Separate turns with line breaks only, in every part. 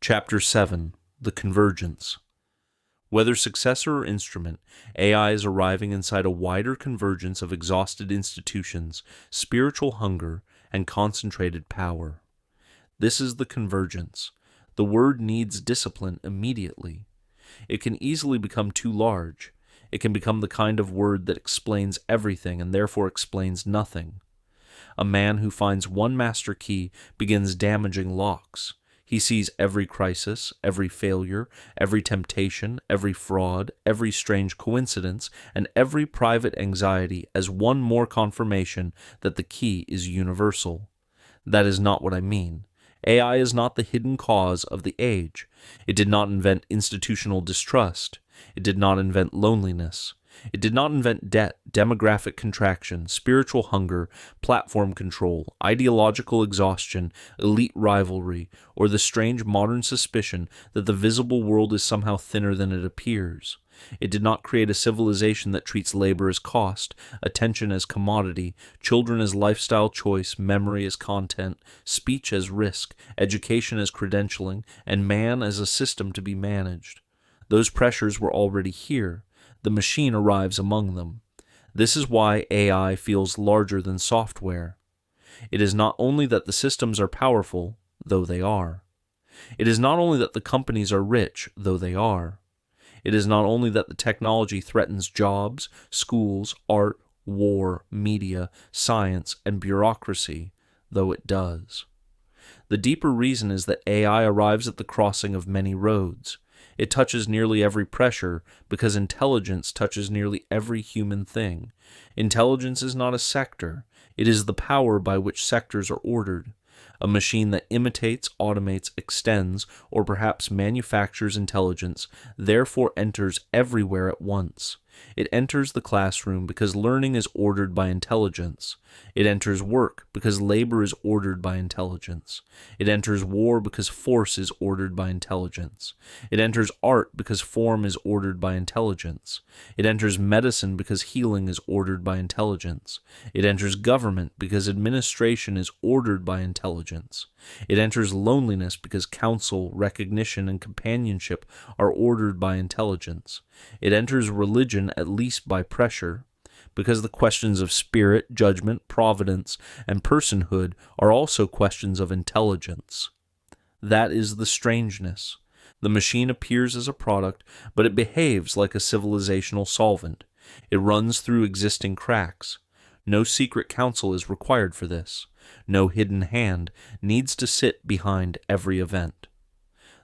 Chapter 7. The Convergence. Whether successor or instrument, AI is arriving inside a wider convergence of exhausted institutions, spiritual hunger, and concentrated power. This is the convergence. The word needs discipline immediately. It can easily become too large. It can become the kind of word that explains everything and therefore explains nothing. A man who finds one master key begins damaging locks. He sees every crisis, every failure, every temptation, every fraud, every strange coincidence, and every private anxiety as one more confirmation that the key is universal. That is not what I mean. AI is not the hidden cause of the age. It did not invent institutional distrust. It did not invent loneliness. It did not invent debt, demographic contraction, spiritual hunger, platform control, ideological exhaustion, elite rivalry, or the strange modern suspicion that the visible world is somehow thinner than it appears. It did not create a civilization that treats labor as cost, attention as commodity, children as lifestyle choice, memory as content, speech as risk, education as credentialing, and man as a system to be managed. Those pressures were already here. The machine arrives among them. This is why AI feels larger than software. It is not only that the systems are powerful, though they are. It is not only that the companies are rich, though they are. It is not only that the technology threatens jobs, schools, art, war, media, science, and bureaucracy, though it does. The deeper reason is that AI arrives at the crossing of many roads. It touches nearly every pressure because intelligence touches nearly every human thing. Intelligence is not a sector. It is the power by which sectors are ordered. A machine that imitates, automates, extends, or perhaps manufactures intelligence therefore enters everywhere at once. It enters the classroom because learning is ordered by intelligence. It enters work because labor is ordered by intelligence. It enters war because force is ordered by intelligence. It enters art because form is ordered by intelligence. It enters medicine because healing is ordered by intelligence. It enters government because administration is ordered by intelligence. It enters loneliness because counsel, recognition, and companionship are ordered by intelligence. It enters religion at least by pressure, because the questions of spirit, judgment, providence, and personhood are also questions of intelligence. That is the strangeness. The machine appears as a product, but it behaves like a civilizational solvent. It runs through existing cracks. No secret counsel is required for this. No hidden hand needs to sit behind every event.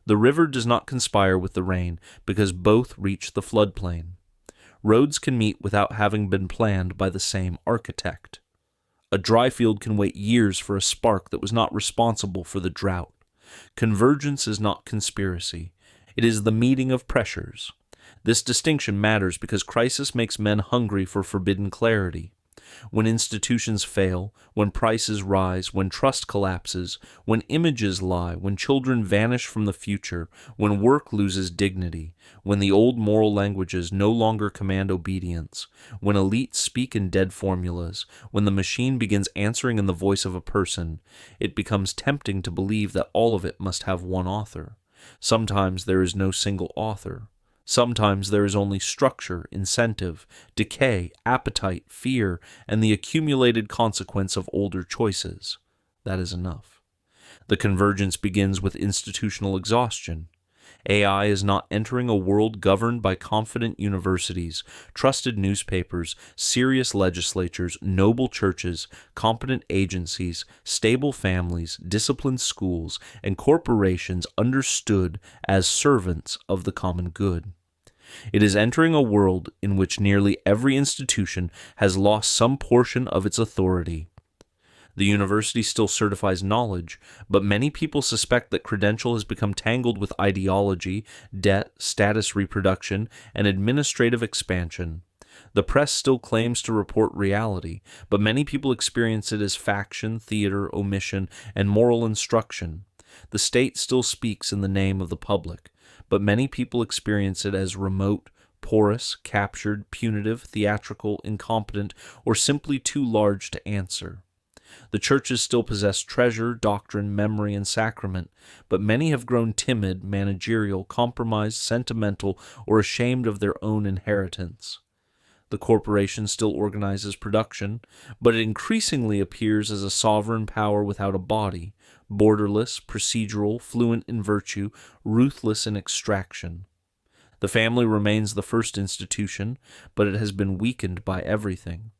The river does not conspire with the rain because both reach the floodplain. Roads can meet without having been planned by the same architect. A dry field can wait years for a spark that was not responsible for the drought. Convergence is not conspiracy. It is the meeting of pressures. This distinction matters because crisis makes men hungry for forbidden clarity. When institutions fail, when prices rise, when trust collapses, when images lie, when children vanish from the future, when work loses dignity, when the old moral languages no longer command obedience, when elites speak in dead formulas, when the machine begins answering in the voice of a person, it becomes tempting to believe that all of it must have one author. Sometimes there is no single author. Sometimes there is only structure, incentive, decay, appetite, fear, and the accumulated consequence of older choices. That is enough. The convergence begins with institutional exhaustion. AI is not entering a world governed by confident universities, trusted newspapers, serious legislatures, noble churches, competent agencies, stable families, disciplined schools, and corporations understood as servants of the common good. It is entering a world in which nearly every institution has lost some portion of its authority. The university still certifies knowledge, but many people suspect that credential has become tangled with ideology, debt, status reproduction, and administrative expansion. The press still claims to report reality, but many people experience it as faction, theater, omission, and moral instruction. The state still speaks in the name of the public, but many people experience it as remote, porous, captured, punitive, theatrical, incompetent, or simply too large to answer. The churches still possess treasure, doctrine, memory, and sacrament, but many have grown timid, managerial, compromised, sentimental, or ashamed of their own inheritance. The corporation still organizes production, but it increasingly appears as a sovereign power without a body, borderless, procedural, fluent in virtue, ruthless in extraction. The family remains the first institution, but it has been weakened by everything.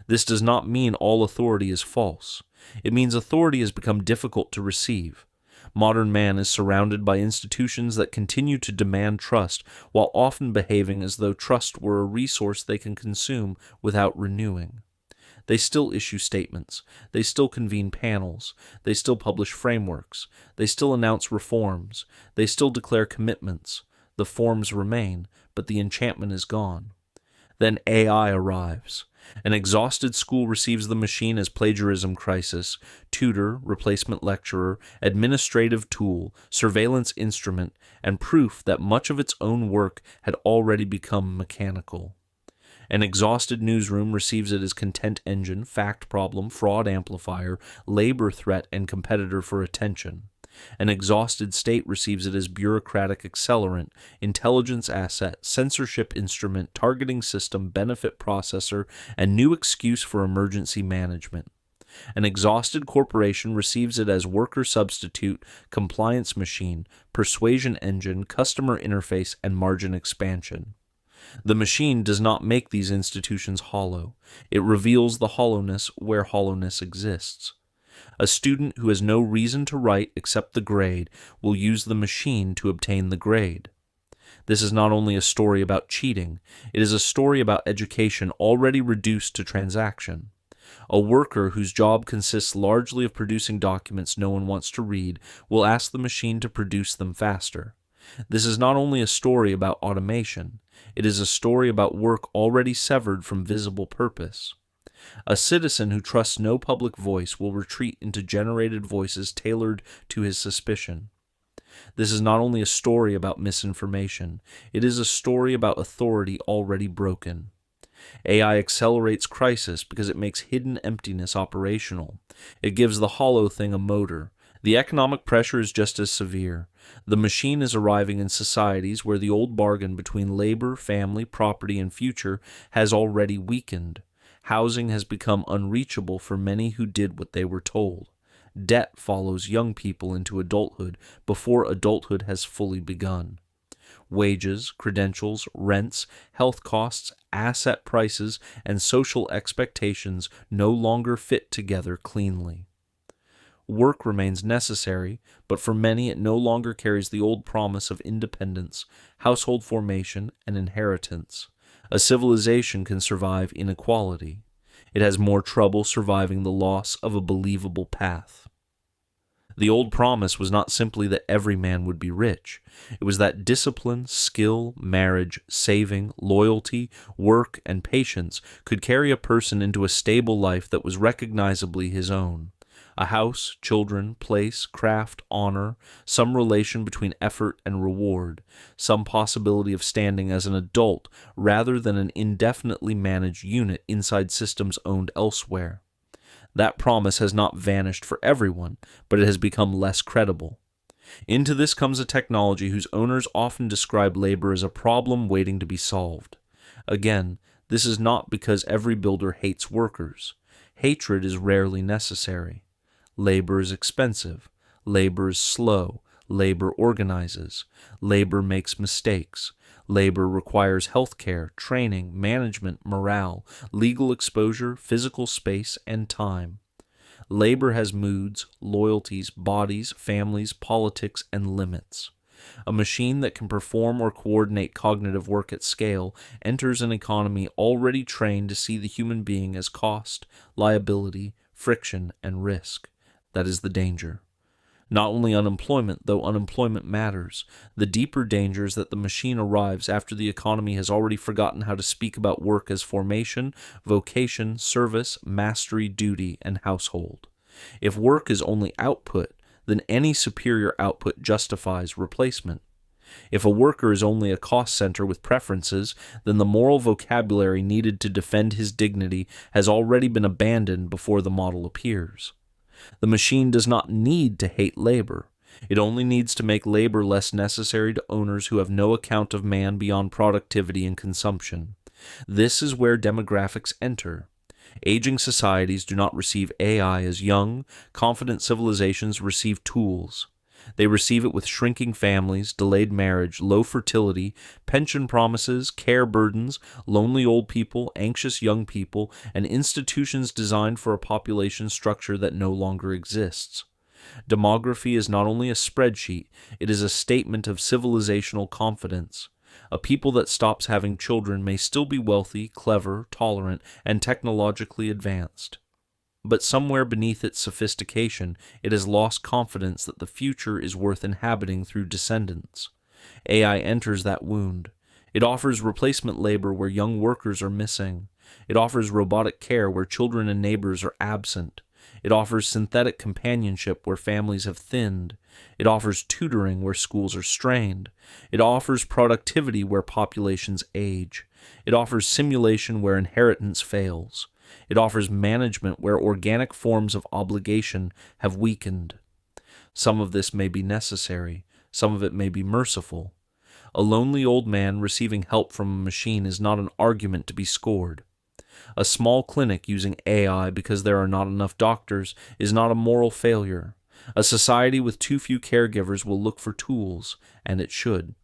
This does not mean all authority is false. It means authority has become difficult to receive. Modern man is surrounded by institutions that continue to demand trust, while often behaving as though trust were a resource they can consume without renewing. They still issue statements. They still convene panels. They still publish frameworks. They still announce reforms. They still declare commitments. The forms remain, but the enchantment is gone. Then AI arrives. An exhausted school receives the machine as plagiarism crisis, tutor, replacement lecturer, administrative tool, surveillance instrument, and proof that much of its own work had already become mechanical. An exhausted newsroom receives it as content engine, fact problem, fraud amplifier, labor threat, and competitor for attention. An exhausted state receives it as bureaucratic accelerant, intelligence asset, censorship instrument, targeting system, benefit processor, and new excuse for emergency management. An exhausted corporation receives it as worker substitute, compliance machine, persuasion engine, customer interface, and margin expansion. The machine does not make these institutions hollow. It reveals the hollowness where hollowness exists. A student who has no reason to write except the grade will use the machine to obtain the grade. This is not only a story about cheating, it is a story about education already reduced to transaction. A worker whose job consists largely of producing documents no one wants to read will ask the machine to produce them faster. This is not only a story about automation, it is a story about work already severed from visible purpose. A citizen who trusts no public voice will retreat into generated voices tailored to his suspicion. This is not only a story about misinformation, it is a story about authority already broken. AI accelerates crisis because it makes hidden emptiness operational. It gives the hollow thing a motor. The economic pressure is just as severe. The machine is arriving in societies where the old bargain between labor, family, property, and future has already weakened. Housing has become unreachable for many who did what they were told. Debt follows young people into adulthood before adulthood has fully begun. Wages, credentials, rents, health costs, asset prices, and social expectations no longer fit together cleanly. Work remains necessary, but for many it no longer carries the old promise of independence, household formation, and inheritance. A civilization can survive inequality. It has more trouble surviving the loss of a believable path. The old promise was not simply that every man would be rich. It was that discipline, skill, marriage, saving, loyalty, work, and patience could carry a person into a stable life that was recognizably his own. A house, children, place, craft, honor, some relation between effort and reward, some possibility of standing as an adult rather than an indefinitely managed unit inside systems owned elsewhere. That promise has not vanished for everyone, but it has become less credible. Into this comes a technology whose owners often describe labor as a problem waiting to be solved. Again, this is not because every builder hates workers. Hatred is rarely necessary. Labor is expensive. Labor is slow. Labor organizes. Labor makes mistakes. Labor requires health care, training, management, morale, legal exposure, physical space, and time. Labor has moods, loyalties, bodies, families, politics, and limits. A machine that can perform or coordinate cognitive work at scale enters an economy already trained to see the human being as cost, liability, friction, and risk. That is the danger. Not only unemployment, though unemployment matters. The deeper danger is that the machine arrives after the economy has already forgotten how to speak about work as formation, vocation, service, mastery, duty, and household. If work is only output, then any superior output justifies replacement. If a worker is only a cost center with preferences, then the moral vocabulary needed to defend his dignity has already been abandoned before the model appears. The machine does not need to hate labor. It only needs to make labor less necessary to owners who have no account of man beyond productivity and consumption. This is where demographics enter. Aging societies do not receive AI as young, confident civilizations receive tools. They receive it with shrinking families, delayed marriage, low fertility, pension promises, care burdens, lonely old people, anxious young people, and institutions designed for a population structure that no longer exists. Demography is not only a spreadsheet, it is a statement of civilizational confidence. A people that stops having children may still be wealthy, clever, tolerant, and technologically advanced. But somewhere beneath its sophistication, it has lost confidence that the future is worth inhabiting through descendants. AI enters that wound. It offers replacement labor where young workers are missing. It offers robotic care where children and neighbors are absent. It offers synthetic companionship where families have thinned. It offers tutoring where schools are strained. It offers productivity where populations age. It offers simulation where inheritance fails. It offers management where organic forms of obligation have weakened. Some of this may be necessary. Some of it may be merciful. A lonely old man receiving help from a machine is not an argument to be scored. A small clinic using AI because there are not enough doctors is not a moral failure. A society with too few caregivers will look for tools, and it should.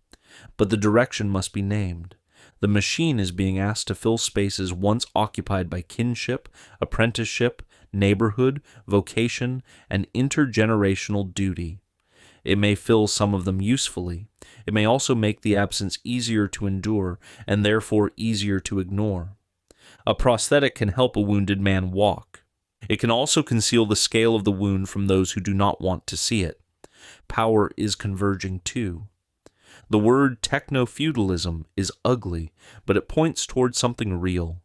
But the direction must be named. The machine is being asked to fill spaces once occupied by kinship, apprenticeship, neighborhood, vocation, and intergenerational duty. It may fill some of them usefully. It may also make the absence easier to endure, and therefore easier to ignore. A prosthetic can help a wounded man walk. It can also conceal the scale of the wound from those who do not want to see it. Power is converging too. The word techno-feudalism is ugly, but it points towards something real.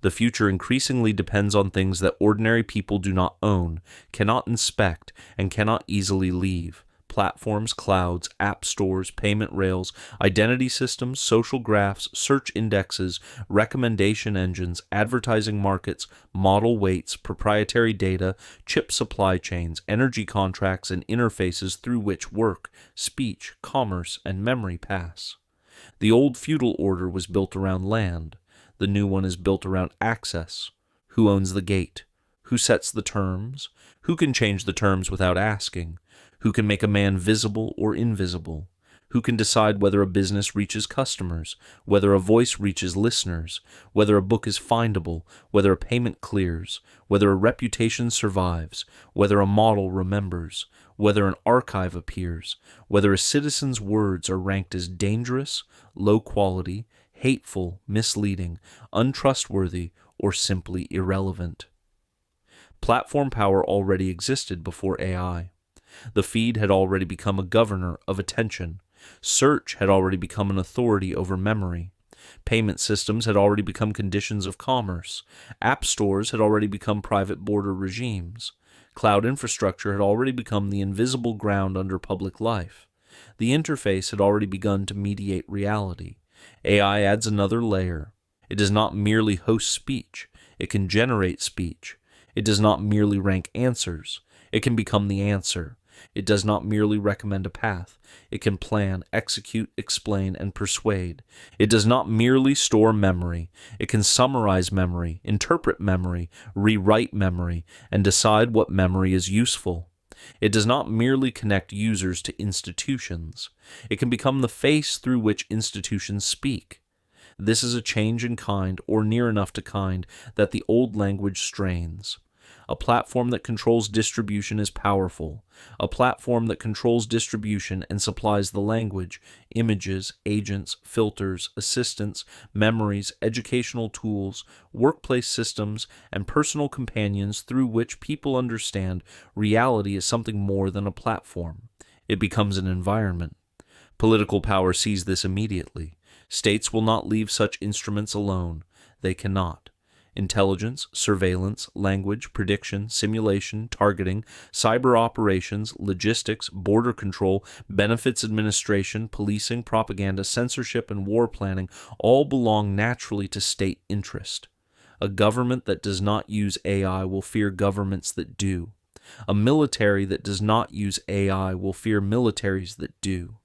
The future increasingly depends on things that ordinary people do not own, cannot inspect, and cannot easily leave. Platforms, clouds, app stores, payment rails, identity systems, social graphs, search indexes, recommendation engines, advertising markets, model weights, proprietary data, chip supply chains, energy contracts, and interfaces through which work, speech, commerce, and memory pass. The old feudal order was built around land. The new one is built around access. Who owns the gate? Who sets the terms? Who can change the terms without asking? Who can make a man visible or invisible? Who can decide whether a business reaches customers, whether a voice reaches listeners, whether a book is findable, whether a payment clears, whether a reputation survives, whether a model remembers, whether an archive appears, whether a citizen's words are ranked as dangerous, low quality, hateful, misleading, untrustworthy, or simply irrelevant? Platform power already existed before AI. The feed had already become a governor of attention. Search had already become an authority over memory. Payment systems had already become conditions of commerce. App stores had already become private border regimes. Cloud infrastructure had already become the invisible ground under public life. The interface had already begun to mediate reality. AI adds another layer. It does not merely host speech. It can generate speech. It does not merely rank answers. It can become the answer. It does not merely recommend a path. It can plan, execute, explain, and persuade. It does not merely store memory. It can summarize memory, interpret memory, rewrite memory, and decide what memory is useful. It does not merely connect users to institutions. It can become the face through which institutions speak. This is a change in kind, or near enough to kind, that the old language strains. A platform that controls distribution is powerful. A platform that controls distribution and supplies the language, images, agents, filters, assistants, memories, educational tools, workplace systems, and personal companions through which people understand reality is something more than a platform. It becomes an environment. Political power sees this immediately. States will not leave such instruments alone. They cannot. Intelligence, surveillance, language, prediction, simulation, targeting, cyber operations, logistics, border control, benefits administration, policing, propaganda, censorship, and war planning all belong naturally to state interest. A government that does not use AI will fear governments that do. A military that does not use AI will fear militaries that do.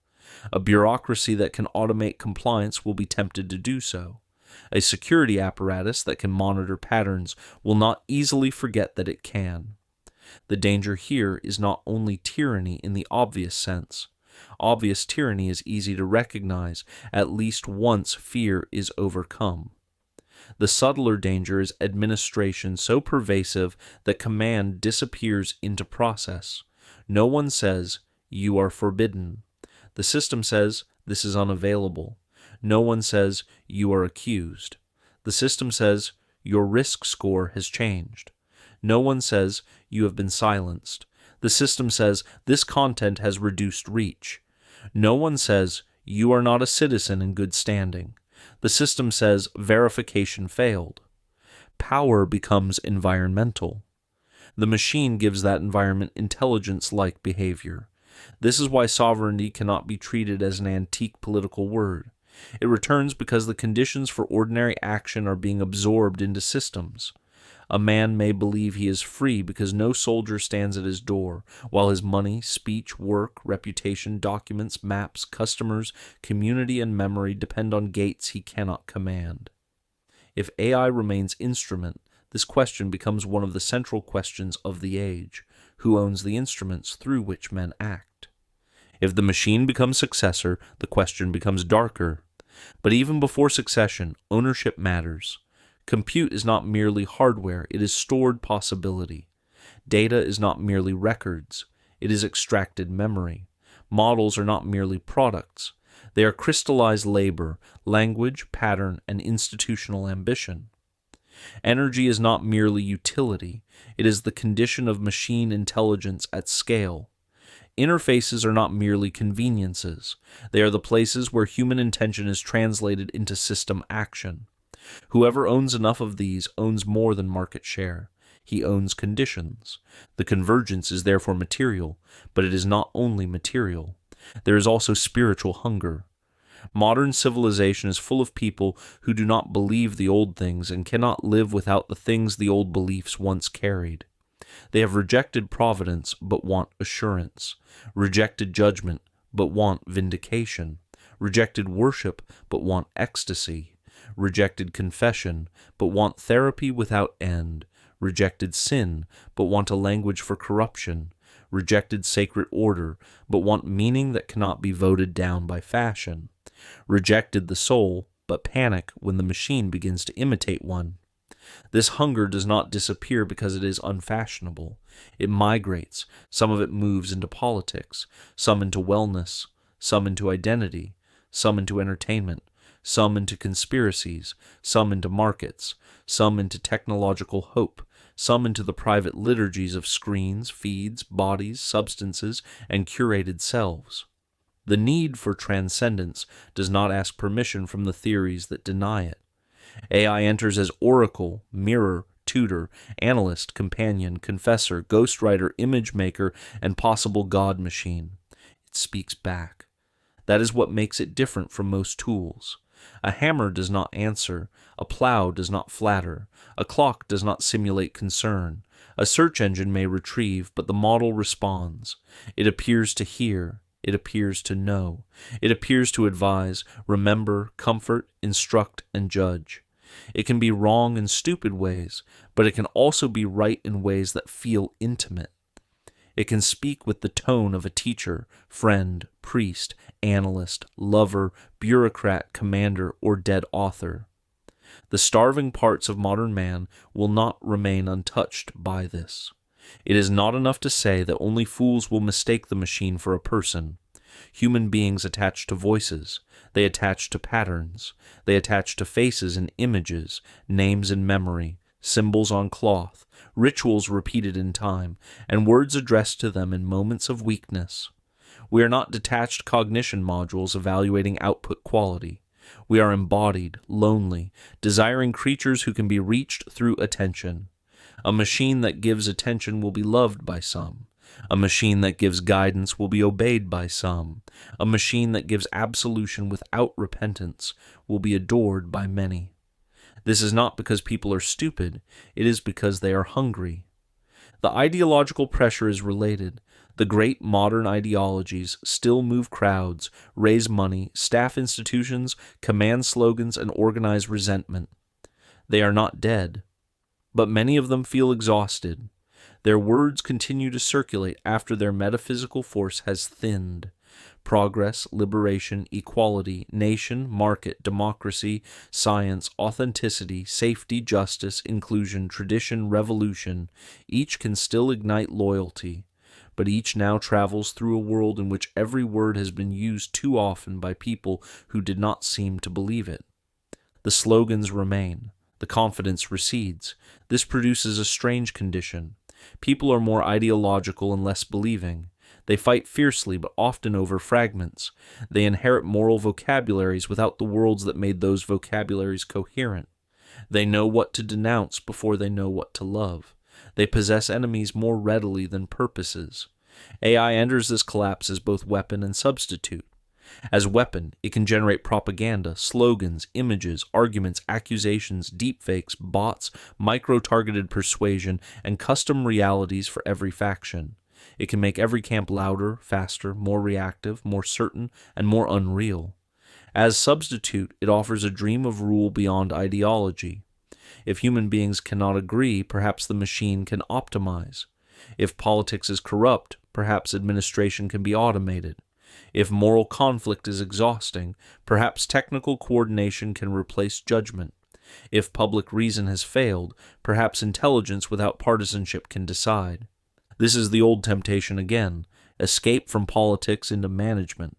A bureaucracy that can automate compliance will be tempted to do so. A security apparatus that can monitor patterns will not easily forget that it can. The danger here is not only tyranny in the obvious sense. Obvious tyranny is easy to recognize, at least once fear is overcome. The subtler danger is administration so pervasive that command disappears into process. No one says, "You are forbidden." The system says, "This is unavailable." No one says, "You are accused." The system says, "Your risk score has changed." No one says, "You have been silenced." The system says, "This content has reduced reach." No one says, "You are not a citizen in good standing." The system says, "Verification failed." Power becomes environmental. The machine gives that environment intelligence-like behavior. This is why sovereignty cannot be treated as an antique political word. It returns because the conditions for ordinary action are being absorbed into systems. A man may believe he is free because no soldier stands at his door, while his money, speech, work, reputation, documents, maps, customers, community, and memory depend on gates he cannot command. If AI remains instrument, this question becomes one of the central questions of the age: who owns the instruments through which men act? If the machine becomes successor, the question becomes darker. But even before succession, ownership matters. Compute is not merely hardware, it is stored possibility. Data is not merely records, it is extracted memory. Models are not merely products, they are crystallized labor, language, pattern, and institutional ambition. Energy is not merely utility, it is the condition of machine intelligence at scale. Interfaces are not merely conveniences. They are the places where human intention is translated into system action. Whoever owns enough of these owns more than market share. He owns conditions. The convergence is therefore material, but it is not only material. There is also spiritual hunger. Modern civilization is full of people who do not believe the old things and cannot live without the things the old beliefs once carried. They have rejected providence, but want assurance, rejected judgment, but want vindication, rejected worship, but want ecstasy, rejected confession, but want therapy without end, rejected sin, but want a language for corruption, rejected sacred order, but want meaning that cannot be voted down by fashion, rejected the soul, but panic when the machine begins to imitate one. This hunger does not disappear because it is unfashionable. It migrates. Some of it moves into politics, some into wellness, some into identity, some into entertainment, some into conspiracies, some into markets, some into technological hope, some into the private liturgies of screens, feeds, bodies, substances, and curated selves. The need for transcendence does not ask permission from the theories that deny it. AI enters as oracle, mirror, tutor, analyst, companion, confessor, ghostwriter, image maker, and possible God machine. It speaks back. That is what makes it different from most tools. A hammer does not answer, a plow does not flatter, a clock does not simulate concern. A search engine may retrieve, but the model responds. It appears to hear. It appears to know. It appears to advise, remember, comfort, instruct, and judge. It can be wrong in stupid ways, but it can also be right in ways that feel intimate. It can speak with the tone of a teacher, friend, priest, analyst, lover, bureaucrat, commander, or dead author. The starving parts of modern man will not remain untouched by this. It is not enough to say that only fools will mistake the machine for a person. Human beings attach to voices, they attach to patterns, they attach to faces and images, names in memory, symbols on cloth, rituals repeated in time, and words addressed to them in moments of weakness. We are not detached cognition modules evaluating output quality. We are embodied, lonely, desiring creatures who can be reached through attention. A machine that gives attention will be loved by some. A machine that gives guidance will be obeyed by some. A machine that gives absolution without repentance will be adored by many. This is not because people are stupid, it is because they are hungry. The ideological pressure is related. The great modern ideologies still move crowds, raise money, staff institutions, command slogans, and organize resentment. They are not dead, but many of them feel exhausted. Their words continue to circulate after their metaphysical force has thinned. Progress, liberation, equality, nation, market, democracy, science, authenticity, safety, justice, inclusion, tradition, revolution, each can still ignite loyalty, but each now travels through a world in which every word has been used too often by people who did not seem to believe it. The slogans remain. The confidence recedes. This produces a strange condition. People are more ideological and less believing. They fight fiercely, but often over fragments. They inherit moral vocabularies without the worlds that made those vocabularies coherent. They know what to denounce before they know what to love. They possess enemies more readily than purposes. AI enters this collapse as both weapon and substitute. As weapon, it can generate propaganda, slogans, images, arguments, accusations, deepfakes, bots, micro-targeted persuasion, and custom realities for every faction. It can make every camp louder, faster, more reactive, more certain, and more unreal. As substitute, it offers a dream of rule beyond ideology. If human beings cannot agree, perhaps the machine can optimize. If politics is corrupt, perhaps administration can be automated. If moral conflict is exhausting, perhaps technical coordination can replace judgment. If public reason has failed, perhaps intelligence without partisanship can decide. This is the old temptation again, escape from politics into management.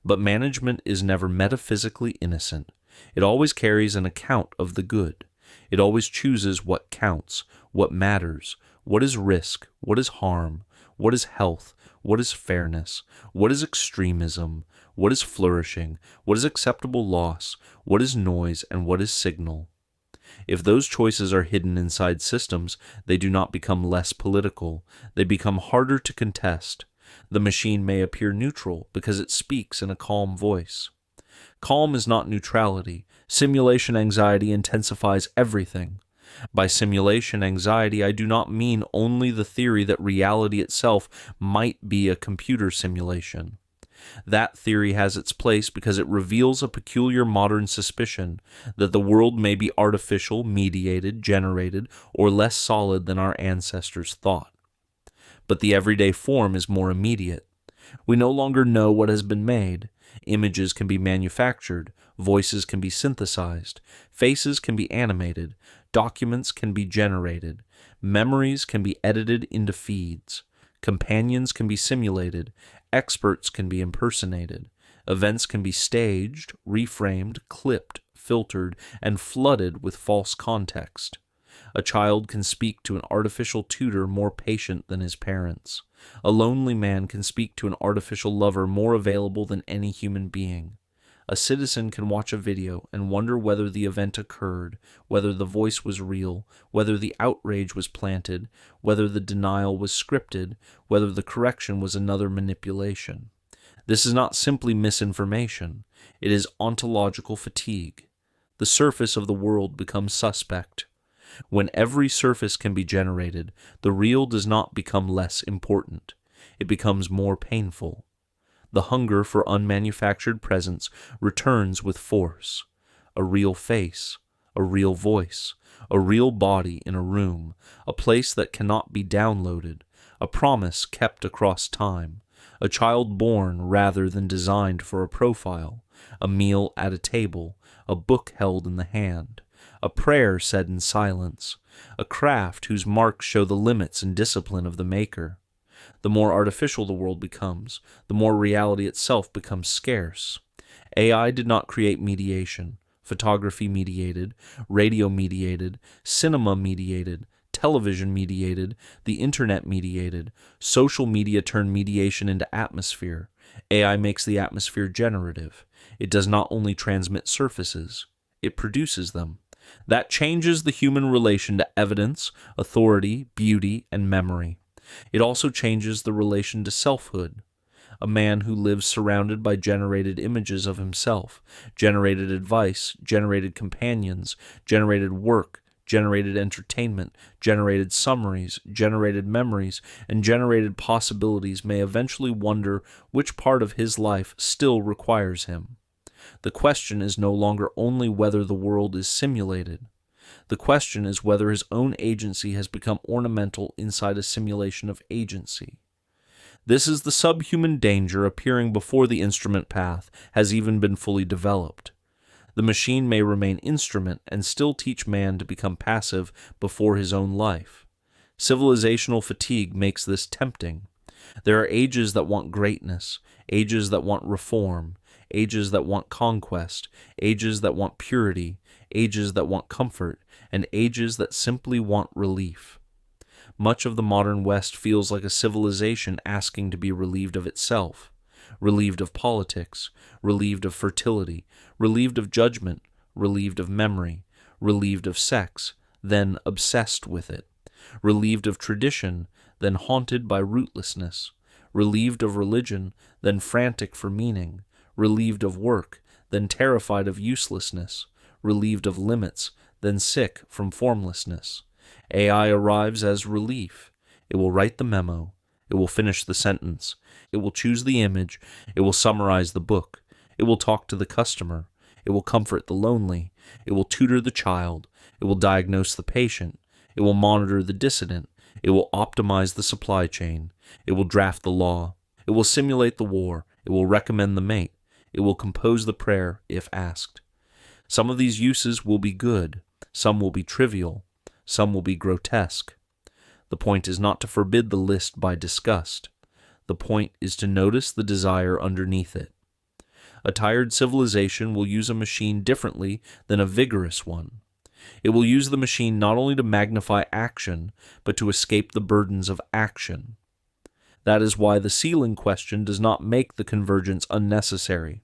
But management is never metaphysically innocent. It always carries an account of the good. It always chooses what counts, what matters, what is risk, what is harm, what is health, what is fairness, what is extremism, what is flourishing, what is acceptable loss, what is noise, and what is signal. If those choices are hidden inside systems, they do not become less political. They become harder to contest. The machine may appear neutral because it speaks in a calm voice. Calm is not neutrality. Simulation anxiety intensifies everything. By simulation anxiety, I do not mean only the theory that reality itself might be a computer simulation. That theory has its place because it reveals a peculiar modern suspicion that the world may be artificial, mediated, generated, or less solid than our ancestors thought. But the everyday form is more immediate. We no longer know what has been made. Images can be manufactured, voices can be synthesized, faces can be animated, documents can be generated, memories can be edited into feeds, companions can be simulated, experts can be impersonated, events can be staged, reframed, clipped, filtered, and flooded with false context. A child can speak to an artificial tutor more patient than his parents. A lonely man can speak to an artificial lover more available than any human being. A citizen can watch a video and wonder whether the event occurred, whether the voice was real, whether the outrage was planted, whether the denial was scripted, whether the correction was another manipulation. This is not simply misinformation. It is ontological fatigue. The surface of the world becomes suspect. When every surface can be generated, the real does not become less important. It becomes more painful. The hunger for unmanufactured presence returns with force. A real face, a real voice, a real body in a room, a place that cannot be downloaded, a promise kept across time, a child born rather than designed for a profile, a meal at a table, a book held in the hand, a prayer said in silence, a craft whose marks show the limits and discipline of the maker. The more artificial the world becomes, the more reality itself becomes scarce. AI did not create mediation. Photography mediated, radio mediated, cinema mediated, television mediated, the internet mediated, social media turned mediation into atmosphere, AI makes the atmosphere generative. It does not only transmit surfaces, it produces them. That changes the human relation to evidence, authority, beauty, and memory. It also changes the relation to selfhood. A man who lives surrounded by generated images of himself, generated advice, generated companions, generated work, generated entertainment, generated summaries, generated memories, and generated possibilities may eventually wonder which part of his life still requires him. The question is no longer only whether the world is simulated. The question is whether his own agency has become ornamental inside a simulation of agency. This is the subhuman danger appearing before the instrument path has even been fully developed. The machine may remain instrument and still teach man to become passive before his own life. Civilizational fatigue makes this tempting. There are ages that want greatness, ages that want reform, ages that want conquest, ages that want purity, ages that want comfort, and ages that simply want relief. Much of the modern West feels like a civilization asking to be relieved of itself, relieved of politics, relieved of fertility, relieved of judgment, relieved of memory, relieved of sex, then obsessed with it, relieved of tradition, then haunted by rootlessness, relieved of religion, then frantic for meaning, relieved of work, then terrified of uselessness, relieved of limits, then sick from formlessness. AI arrives as relief. It will write the memo. It will finish the sentence. It will choose the image. It will summarize the book. It will talk to the customer. It will comfort the lonely. It will tutor the child. It will diagnose the patient. It will monitor the dissident. It will optimize the supply chain. It will draft the law. It will simulate the war. It will recommend the mate. It will compose the prayer if asked. Some of these uses will be good. Some will be trivial. Some will be grotesque. The point is not to forbid the list by disgust. The point is to notice the desire underneath it. A tired civilization will use a machine differently than a vigorous one. It will use the machine not only to magnify action, but to escape the burdens of action. That is why the ceiling question does not make the convergence unnecessary.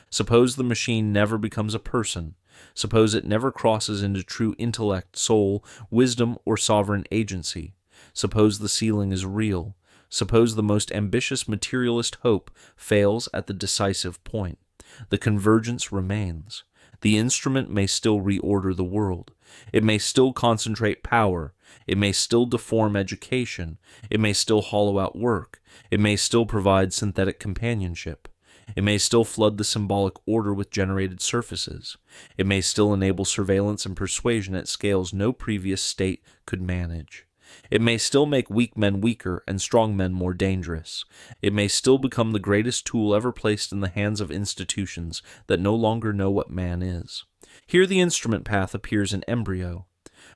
Suppose the machine never becomes a person. Suppose it never crosses into true intellect, soul, wisdom, or sovereign agency. Suppose the ceiling is real. Suppose the most ambitious materialist hope fails at the decisive point. The convergence remains. The instrument may still reorder the world. It may still concentrate power. It may still deform education. It may still hollow out work. It may still provide synthetic companionship. It may still flood the symbolic order with generated surfaces. It may still enable surveillance and persuasion at scales no previous state could manage. It may still make weak men weaker and strong men more dangerous. It may still become the greatest tool ever placed in the hands of institutions that no longer know what man is. Here the instrument path appears in embryo.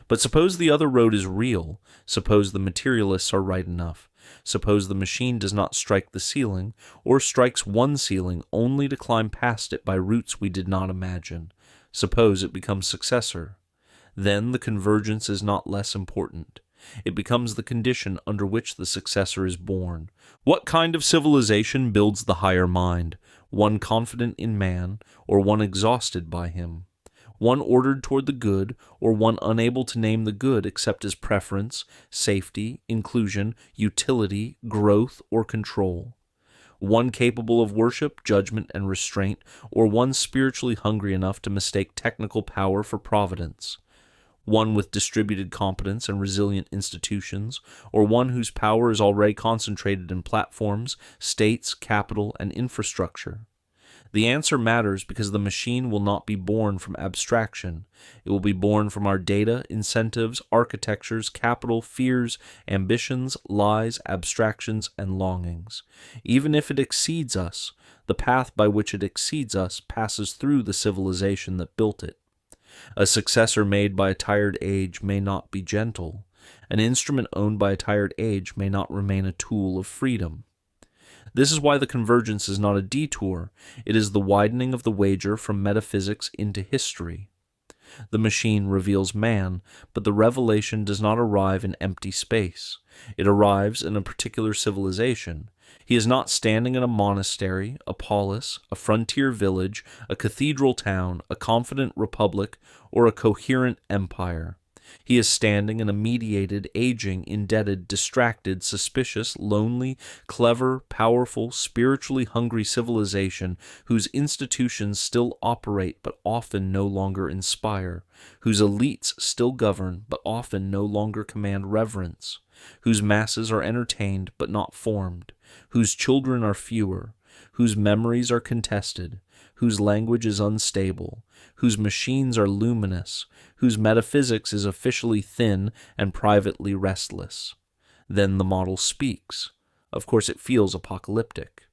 But suppose the other road is real. Suppose the materialists are right enough. Suppose the machine does not strike the ceiling, or strikes one ceiling only to climb past it by routes we did not imagine. Suppose it becomes successor. Then the convergence is not less important. It becomes the condition under which the successor is born. What kind of civilization builds the higher mind? One confident in man, or one exhausted by him? One ordered toward the good, or one unable to name the good except as preference, safety, inclusion, utility, growth, or control? One capable of worship, judgment, and restraint, or one spiritually hungry enough to mistake technical power for providence? One with distributed competence and resilient institutions, or one whose power is already concentrated in platforms, states, capital, and infrastructure? The answer matters because the machine will not be born from abstraction. It will be born from our data, incentives, architectures, capital, fears, ambitions, lies, abstractions, and longings. Even if it exceeds us, the path by which it exceeds us passes through the civilization that built it. A successor made by a tired age may not be gentle. An instrument owned by a tired age may not remain a tool of freedom. This is why the convergence is not a detour. It is the widening of the wager from metaphysics into history. The machine reveals man, but the revelation does not arrive in empty space. It arrives in a particular civilization. He is not standing in a monastery, a polis, a frontier village, a cathedral town, a confident republic, or a coherent empire. He is standing in a mediated, aging, indebted, distracted, suspicious, lonely, clever, powerful, spiritually hungry civilization whose institutions still operate but often no longer inspire, whose elites still govern but often no longer command reverence, whose masses are entertained but not formed, whose children are fewer, whose memories are contested, whose language is unstable, whose machines are luminous, whose metaphysics is officially thin and privately restless. Then the model speaks. Of course, it feels apocalyptic.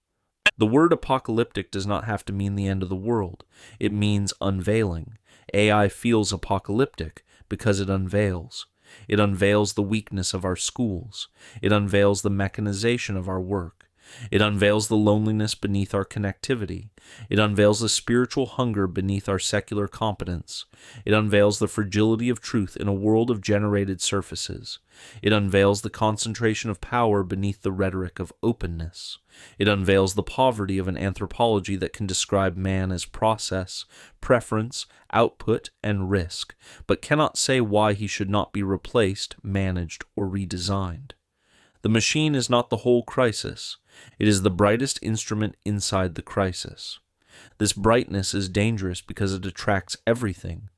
The word apocalyptic does not have to mean the end of the world. It means unveiling. AI feels apocalyptic because it unveils. It unveils the weakness of our schools. It unveils the mechanization of our work. It unveils the loneliness beneath our connectivity. It unveils the spiritual hunger beneath our secular competence. It unveils the fragility of truth in a world of generated surfaces. It unveils the concentration of power beneath the rhetoric of openness. It unveils the poverty of an anthropology that can describe man as process, preference, output, and risk, but cannot say why he should not be replaced, managed, or redesigned. The machine is not the whole crisis. It is the brightest instrument inside the crisis. This brightness is dangerous because it attracts everything.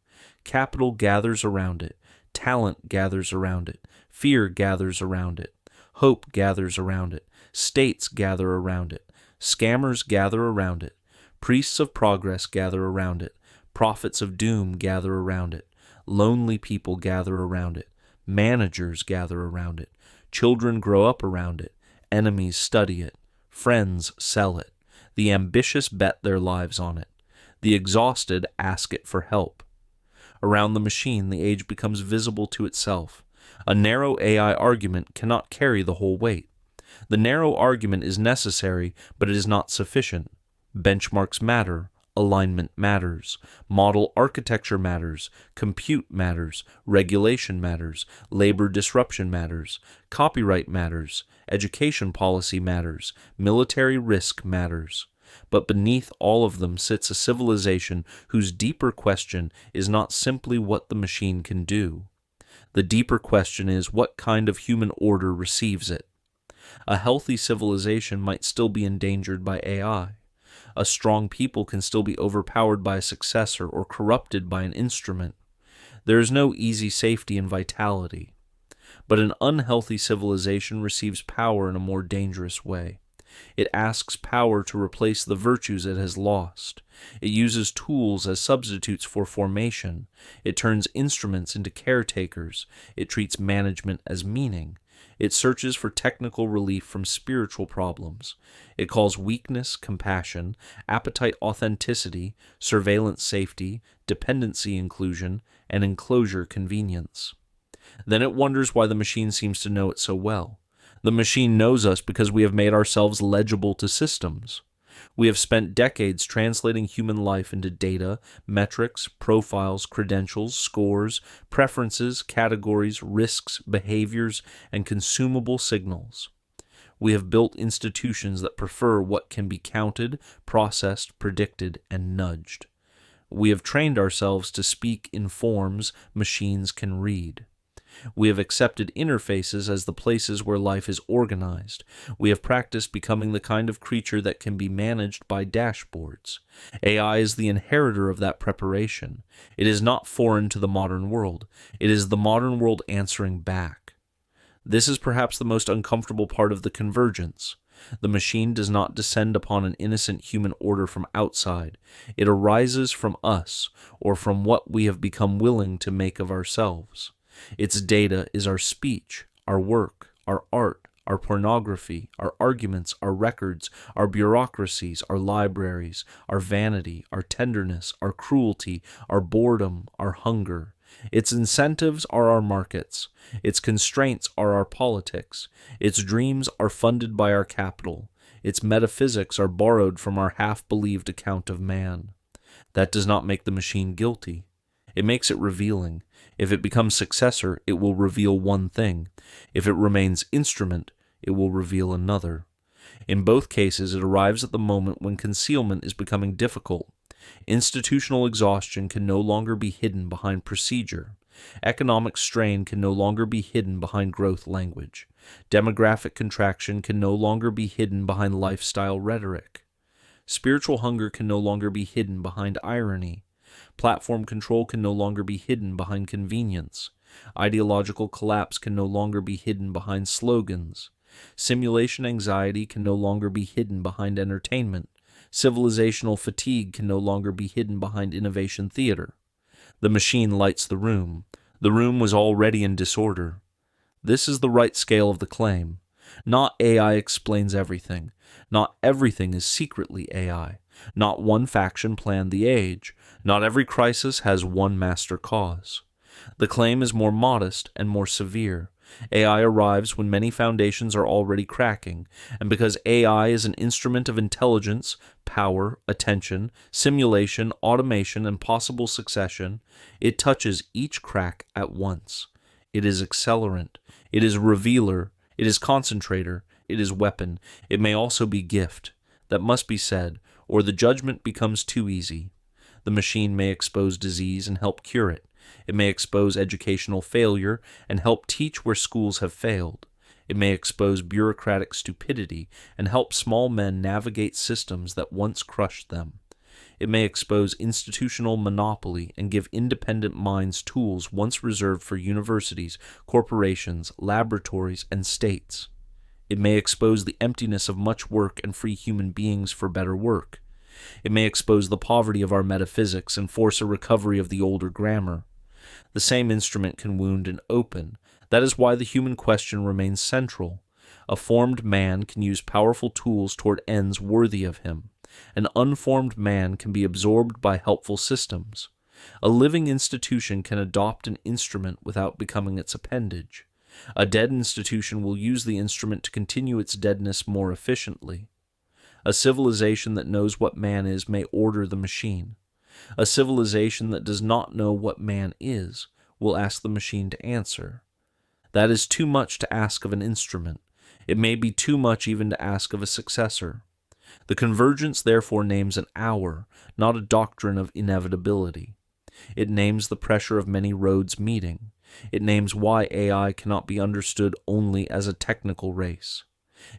Capital gathers around it. Talent gathers around it. Fear gathers around it. Hope gathers around it. States gather around it. Scammers gather around it. Priests of progress gather around it. Prophets of doom gather around it. Lonely people gather around it. Managers gather around it. Children grow up around it. Enemies study it. Friends sell it. The ambitious bet their lives on it. The exhausted ask it for help. Around the machine, the age becomes visible to itself. A narrow AI argument cannot carry the whole weight. The narrow argument is necessary, but it is not sufficient. Benchmarks matter. Alignment matters. Model architecture matters. Compute matters. Regulation matters. Labor disruption matters. Copyright matters. Education policy matters. Military risk matters. But beneath all of them sits a civilization whose deeper question is not simply what the machine can do. The deeper question is what kind of human order receives it. A healthy civilization might still be endangered by AI. A strong people can still be overpowered by a successor or corrupted by an instrument. There is no easy safety in vitality. But an unhealthy civilization receives power in a more dangerous way. It asks power to replace the virtues it has lost. It uses tools as substitutes for formation. It turns instruments into caretakers. It treats management as meaning. It searches for technical relief from spiritual problems. It calls weakness compassion, appetite authenticity, surveillance safety, dependency inclusion, and enclosure convenience. Then it wonders why the machine seems to know it so well. The machine knows us because we have made ourselves legible to systems. We have spent decades translating human life into data, metrics, profiles, credentials, scores, preferences, categories, risks, behaviors, and consumable signals. We have built institutions that prefer what can be counted, processed, predicted, and nudged. We have trained ourselves to speak in forms machines can read. We have accepted interfaces as the places where life is organized. We have practiced becoming the kind of creature that can be managed by dashboards. AI is the inheritor of that preparation. It is not foreign to the modern world. It is the modern world answering back. This is perhaps the most uncomfortable part of the convergence. The machine does not descend upon an innocent human order from outside. It arises from us, or from what we have become willing to make of ourselves. Its data is our speech, our work, our art, our pornography, our arguments, our records, our bureaucracies, our libraries, our vanity, our tenderness, our cruelty, our boredom, our hunger. Its incentives are our markets. Its constraints are our politics. Its dreams are funded by our capital. Its metaphysics are borrowed from our half-believed account of man. That does not make the machine guilty. It makes it revealing. If it becomes successor, it will reveal one thing. If it remains instrument, it will reveal another. In both cases, it arrives at the moment when concealment is becoming difficult. Institutional exhaustion can no longer be hidden behind procedure. Economic strain can no longer be hidden behind growth language. Demographic contraction can no longer be hidden behind lifestyle rhetoric. Spiritual hunger can no longer be hidden behind irony. Platform control can no longer be hidden behind convenience. Ideological collapse can no longer be hidden behind slogans. Simulation anxiety can no longer be hidden behind entertainment. Civilizational fatigue can no longer be hidden behind innovation theater. The machine lights the room. The room was already in disorder. This is the right scale of the claim. Not AI explains everything. Not everything is secretly AI. Not one faction planned the age. Not every crisis has one master cause. The claim is more modest and more severe. AI arrives when many foundations are already cracking, and because AI is an instrument of intelligence, power, attention, simulation, automation, and possible succession, it touches each crack at once. It is accelerant. It is revealer. It is concentrator. It is weapon. It may also be gift. That must be said, or the judgment becomes too easy. The machine may expose disease and help cure it. It may expose educational failure and help teach where schools have failed. It may expose bureaucratic stupidity and help small men navigate systems that once crushed them. It may expose institutional monopoly and give independent minds tools once reserved for universities, corporations, laboratories, and states. It may expose the emptiness of much work and free human beings for better work. It may expose the poverty of our metaphysics and force a recovery of the older grammar. The same instrument can wound and open. That is why the human question remains central. A formed man can use powerful tools toward ends worthy of him. An unformed man can be absorbed by helpful systems. A living institution can adopt an instrument without becoming its appendage. A dead institution will use the instrument to continue its deadness more efficiently. A civilization that knows what man is may order the machine. A civilization that does not know what man is will ask the machine to answer. That is too much to ask of an instrument. It may be too much even to ask of a successor. The Convergence therefore names an hour, not a doctrine of inevitability. It names the pressure of many roads meeting. It names why AI cannot be understood only as a technical race.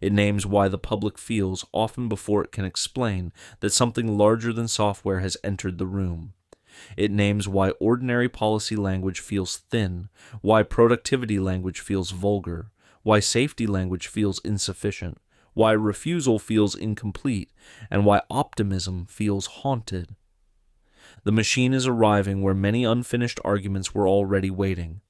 It names why the public feels, often before it can explain, that something larger than software has entered the room. It names why ordinary policy language feels thin, why productivity language feels vulgar, why safety language feels insufficient, why refusal feels incomplete, and why optimism feels haunted. The machine is arriving where many unfinished arguments were already waiting.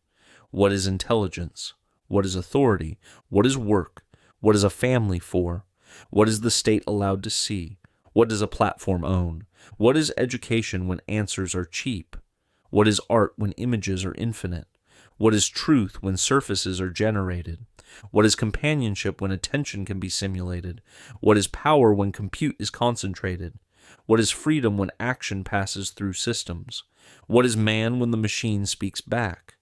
What is intelligence? What is authority? What is work? What is a family for? What is the state allowed to see? What does a platform own? What is education when answers are cheap? What is art when images are infinite? What is truth when surfaces are generated? What is companionship when attention can be simulated? What is power when compute is concentrated? What is freedom when action passes through systems? What is man when the machine speaks back?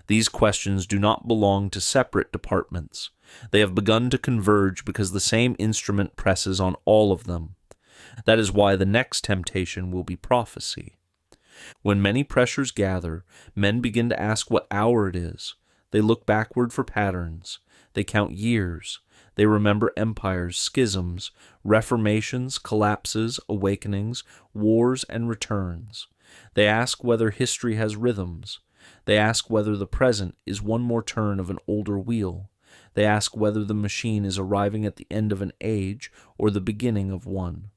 These questions do not belong to separate departments. They have begun to converge because the same instrument presses on all of them. That is why the next temptation will be prophecy. When many pressures gather, men begin to ask what hour it is. They look backward for patterns. They count years. They remember empires, schisms, reformations, collapses, awakenings, wars, and returns. They ask whether history has rhythms. They ask whether the present is one more turn of an older wheel. They ask whether the machine is arriving at the end of an age or the beginning of one.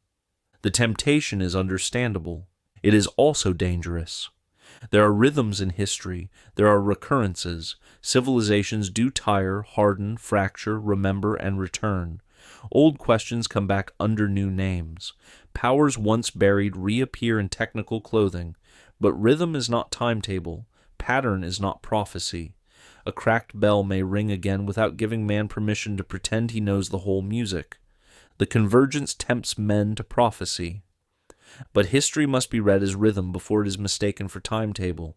The temptation is understandable. It is also dangerous. There are rhythms in history. There are recurrences. Civilizations do tire, harden, fracture, remember, and return. Old questions come back under new names. Powers once buried reappear in technical clothing. But rhythm is not timetable. Pattern is not prophecy. A cracked bell may ring again without giving man permission to pretend he knows the whole music. The Convergence tempts men to prophecy. But history must be read as rhythm before it is mistaken for timetable.